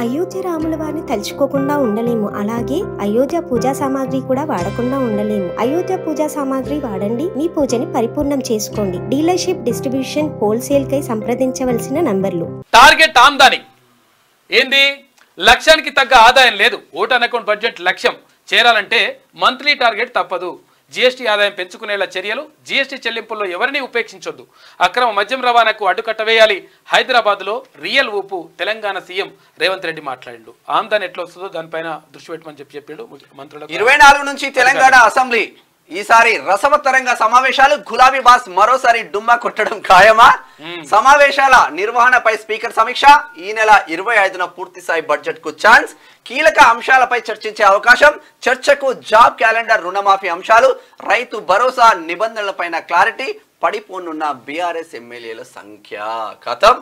అయోధ్య రాముల వారిని తలుచుకోకుండా ఉండలేము. అలాగే అయోధ్య పూజా సామాగ్రి కూడా వాడకుండా ఉండలేము. అయోధ్య పూజా సామాగ్రి వాడండి, మీ పూజని పరిపూర్ణం చేసుకోండి. డీలర్షిప్, డిస్ట్రిబ్యూషన్, హోల్సేల్ కై సంప్రదించవలసిన నంబర్లు. టార్గెట్ ఆమ్దాని ఏంది? లక్ష్యానికి తగ్గ ఆదాయం లేదు. ఓటాన్ అకౌంట్ బడ్జెట్ లక్ష్యం చేరాలంటే మంత్లీ టార్గెట్ తప్పదు. జీఎస్టీ ఆదాయం పెంచుకునేలా చర్యలు. జీఎస్టీ చెల్లింపుల్లో ఎవరిని ఉపేక్షించొద్దు. అక్రమ మద్యం రవాణాకు అడ్డుకట్ట వేయాలి. హైదరాబాద్లో రియల్ ఊపు. తెలంగాణ సీఎం రేవంత్ రెడ్డి మాట్లాడిండు. ఆమ్దాని ఎట్లా వస్తుందో దానిపైన దృష్టి పెట్టమని చెప్పిండు మంత్రులకు. 24 నుంచి తెలంగాణ అసెంబ్లీ ఈసారి రసవత్తరంగా సమావేశాలు. గులాబీ బాస్ మరోసారి డుమ్మా కొట్టడం ఖాయమా? సమావేశాల నిర్వహణపై స్పీకర్ సమీక్ష. ఈ నెల 25న పూర్తిస్థాయి బడ్జెట్ కు ఛాన్స్. కీలక అంశాలపై చర్చించే అవకాశం. చర్చకు జాబ్ క్యాలెండర్, రుణమాఫీ అంశాలు, రైతు భరోసా నిబంధనలపైన క్లారిటీ. పడిపోనున్న బీఆర్ఎస్ ఎమ్మెల్యేల సంఖ్య. కథం.